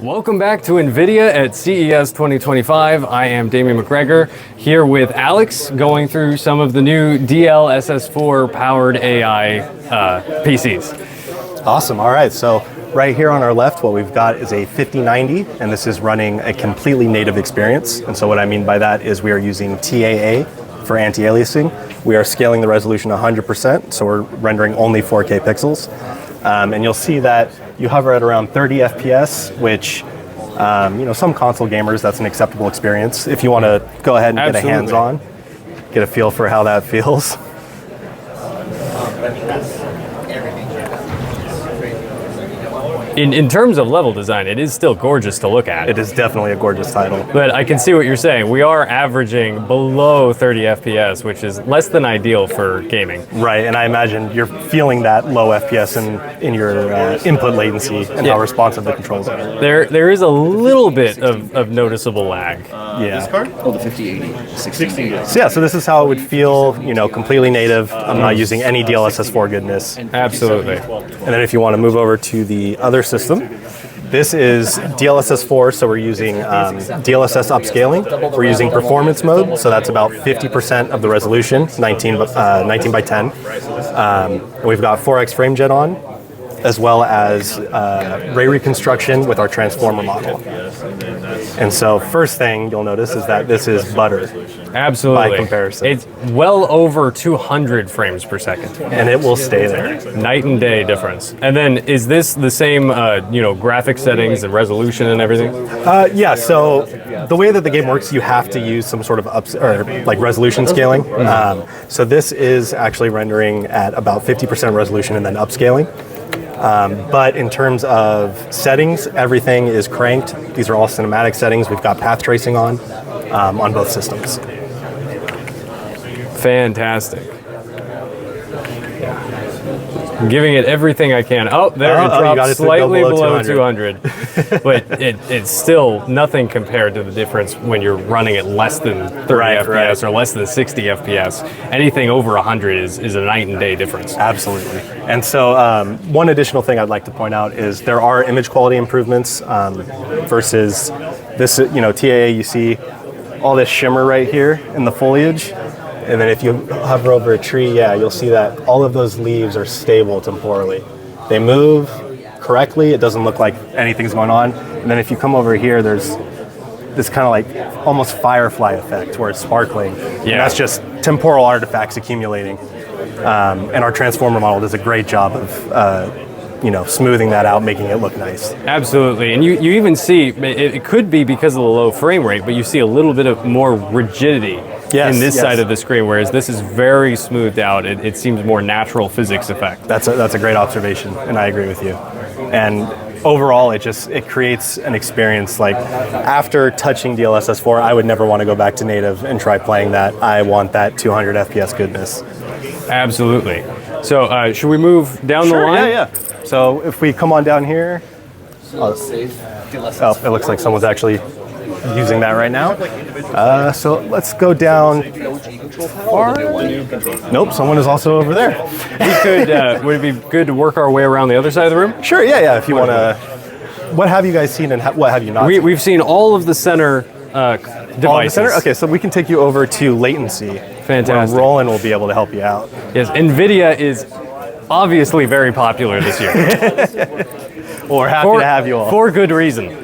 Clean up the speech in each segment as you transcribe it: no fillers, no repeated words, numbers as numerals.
Welcome back to Nvidia at CES 2025. I am Damian McGregor here with Alex going through some of the new DLSS4 powered AI PCs. Awesome. All right. So right here on our left, what we've got is a 5090, and this is running a completely native experience. And so what I mean by that is we are using TAA for anti-aliasing. We are scaling the resolution 100%, so we're rendering only 4K pixels. And you'll see that you hover at around 30 FPS, which, some console gamers, that's an acceptable experience. If you want to go ahead and get a hands-on, get a feel for how that feels. In terms of level design, it is still gorgeous to look at. It is definitely a gorgeous title. But I can see what you're saying. We are averaging below 30 FPS, which is less than ideal for gaming. Right, and I imagine you're feeling that low FPS in your input latency and how responsive the controls are. There is a little bit of noticeable lag. This card? Oh, the 5080. 6080. So yeah, so this is how it would feel, completely native. I'm not using any DLSS4 goodness. Absolutely. And then if you want to move over to the other system, this is DLSS4, so we're using DLSS upscaling. We're using performance mode, so that's about 50% of the resolution, 19 by 10. And we've got 4x frame jet on, as well as ray reconstruction with our transformer model. And so first thing you'll notice is that this is butter. Absolutely. By comparison. It's well over 200 frames per second. And it will stay there. Night and day difference. And then is this the same, graphic settings and resolution and everything? Yeah, so the way that the game works, you have to use some sort of resolution scaling. So this is actually rendering at about 50% resolution and then upscaling. But in terms of settings, everything is cranked. These are all cinematic settings. We've got path tracing on both systems. Fantastic. I'm giving it everything I can. Oh, there it dropped slightly below 200. But it's still nothing compared to the difference when you're running at less than 30 FPS or less than 60 FPS. Anything over 100 is a night and day difference. Absolutely. And so one additional thing I'd like to point out is there are image quality improvements versus this, TAA, you see all this shimmer right here in the foliage. And then if you hover over a tree, you'll see that all of those leaves are stable temporally. They move correctly. It doesn't look like anything's going on. And then if you come over here, there's this kind of like almost firefly effect where it's sparkling. Yeah. And that's just temporal artifacts accumulating. And our transformer model does a great job of smoothing that out, making it look nice. Absolutely, and you even see, it could be because of the low frame rate, but you see a little bit of more rigidity in this side of the screen, whereas this is very smoothed out. It seems more natural physics effect. That's a great observation, and I agree with you. And overall, it creates an experience like after touching DLSS4, I would never want to go back to native and try playing that. I want that 200 FPS goodness. Absolutely. So should we move down the line? Yeah. So if we come on down here, it looks like someone's actually using that right now. So let's go down far. Nope, someone is also over there. Would it be good to work our way around the other side of the room? Sure, yeah. If you want to, what have you guys seen and what have you not seen? We've seen all of the center devices. All of the center? Okay, so we can take you over to latency. Fantastic. Roland will be able to help you out. Yes, Nvidia is obviously very popular this year. We're happy to have you all. For good reason.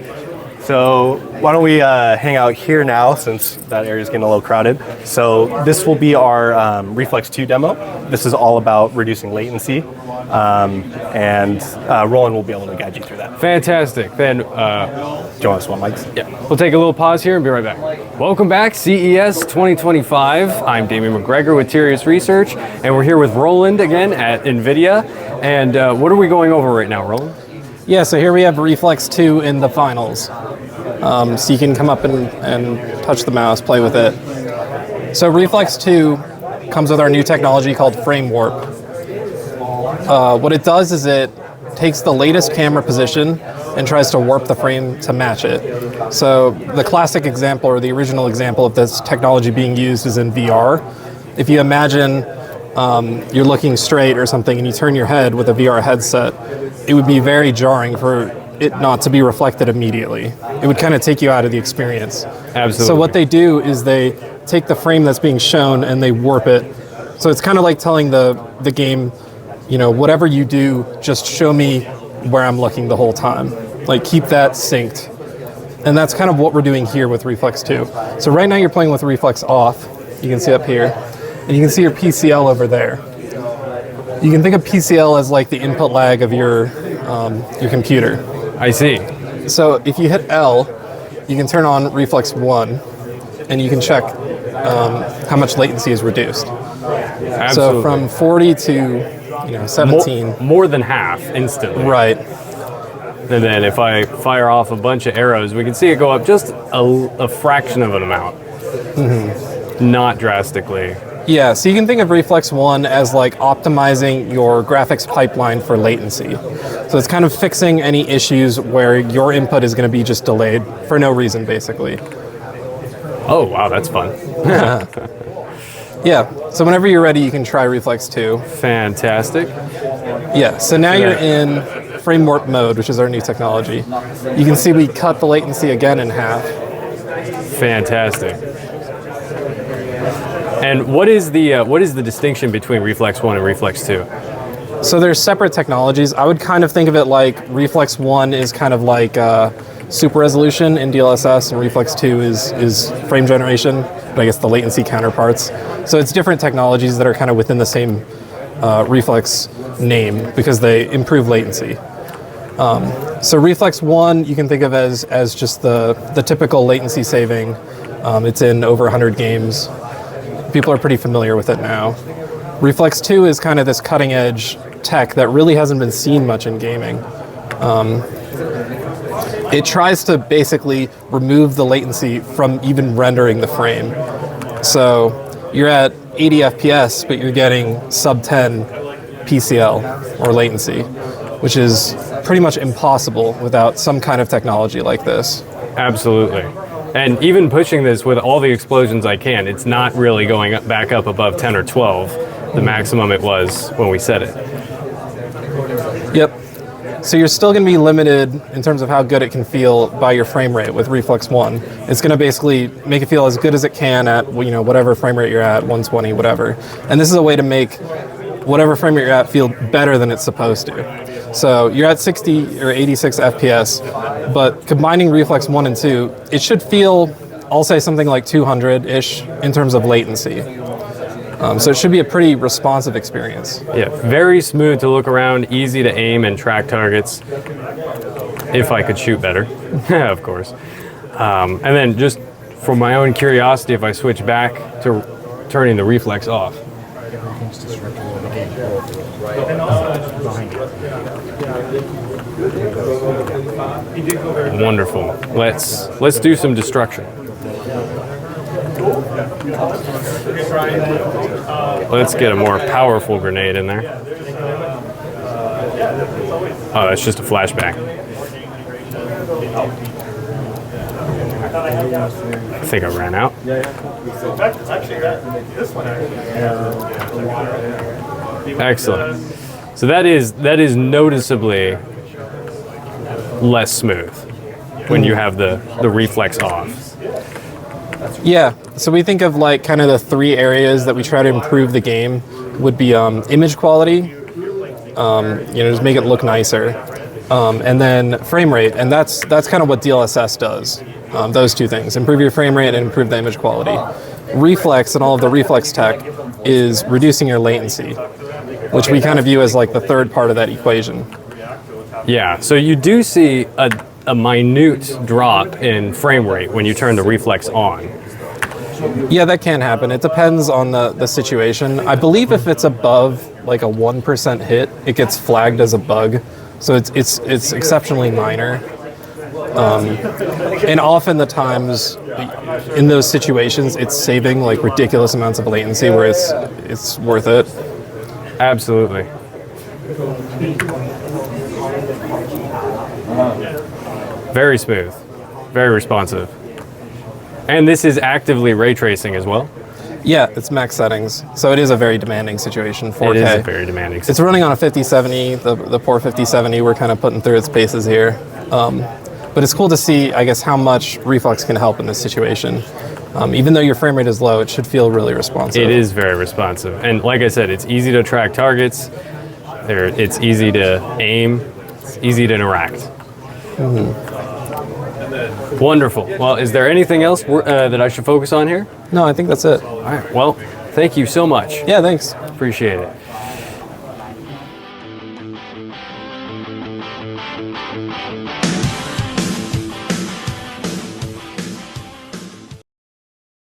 So why don't we hang out here now, since that area is getting a little crowded. So this will be our Reflex2 demo. This is all about reducing latency, and Roland will be able to guide you through that. Fantastic. Then, do you want to swap mics? Yeah. We'll take a little pause here and be right back. Welcome back, CES 2025. I'm Damian McGregor with TIRIAS Research, and we're here with Roland again at Nvidia. And what are we going over right now, Roland? Yeah, so here we have Reflex2 in the finals. So you can come up and touch the mouse, play with it. So Reflex2 comes with our new technology called Frame Warp. What it does is it takes the latest camera position and tries to warp the frame to match it. So the classic example, or the original example of this technology being used, is in VR. If you imagine you're looking straight or something and you turn your head with a VR headset, it would be very jarring for it not to be reflected immediately. It would kind of take you out of the experience. Absolutely. So what they do is they take the frame that's being shown and they warp it. So it's kind of like telling the game, you know, whatever you do, just show me where I'm looking the whole time. Like, keep that synced. And that's kind of what we're doing here with Reflex 2. So right now you're playing with Reflex off. You can see up here. And you can see your PCL over there. You can think of PCL as like the input lag of your computer. I see. So if you hit L, you can turn on Reflex 1, and you can check how much latency is reduced. Absolutely. So from 40 to 17. More than half instantly. Right. And then if I fire off a bunch of arrows, we can see it go up just a fraction of an amount. Mm-hmm. Not drastically. Yeah, so you can think of Reflex 1 as like optimizing your graphics pipeline for latency. So it's kind of fixing any issues where your input is going to be just delayed for no reason, basically. Oh, wow, that's fun. Yeah, so whenever you're ready, you can try Reflex 2. Fantastic. Yeah, so now you're in frame warp mode, which is our new technology. You can see we cut the latency again in half. Fantastic. And what is the distinction between Reflex 1 and Reflex 2? So they're separate technologies. I would kind of think of it like Reflex 1 is kind of like super resolution in DLSS, and Reflex 2 is frame generation, but I guess the latency counterparts. So it's different technologies that are kind of within the same Reflex name because they improve latency. So Reflex 1 you can think of as just the typical latency saving. It's in over 100 games. People are pretty familiar with it now. Reflex 2 is kind of this cutting edge tech that really hasn't been seen much in gaming. It tries to basically remove the latency from even rendering the frame. So you're at 80 FPS, but you're getting sub 10 PCL or latency, which is pretty much impossible without some kind of technology like this. Absolutely. And even pushing this with all the explosions I can, it's not really going back up above 10 or 12, the maximum it was when we set it. Yep. So you're still going to be limited in terms of how good it can feel by your frame rate with Reflex 1. It's going to basically make it feel as good as it can at whatever frame rate you're at, 120, whatever. And this is a way to make whatever frame rate you're at feel better than it's supposed to. So you're at 60 or 86 FPS, but combining Reflex 1 and 2, it should feel, I'll say something like 200-ish in terms of latency. So it should be a pretty responsive experience. Yeah, very smooth to look around, easy to aim and track targets. If I could shoot better, of course. And then just for my own curiosity, if I switch back to turning the reflex off. Wonderful. Let's do some destruction. Let's get a more powerful grenade in there. Oh, that's just a flashback. I think I ran out. Excellent. So that is noticeably less smooth when you have the reflex off. Yeah, so we think of like kind of the three areas that we try to improve the game would be image quality, just make it look nicer, and then frame rate, and that's kind of what DLSS does. Those two things, improve your frame rate and improve the image quality. Reflex and all of the reflex tech is reducing your latency, which we kind of view as like the third part of that equation. Yeah, so you do see a minute drop in frame rate when you turn the reflex on. Yeah, that can happen. It depends on the situation. I believe if it's above like a 1% hit, it gets flagged as a bug. So it's exceptionally minor. And often the times in those situations, it's saving like ridiculous amounts of latency where it's worth it. Absolutely. Very smooth, very responsive. And this is actively ray tracing as well? Yeah, it's max settings. So it is a very demanding situation, 4K. It is a very demanding It's running on a 5070, the poor 5070 we're kind of putting through its paces here. But it's cool to see, I guess, how much Reflex can help in this situation. Even though your frame rate is low, it should feel really responsive. It is very responsive. And like I said, it's easy to track targets. It's easy to aim. It's easy to interact. Wonderful. Well, is there anything else that I should focus on here? No, I think that's it. All right. Well, thank you so much. Yeah, thanks. Appreciate it.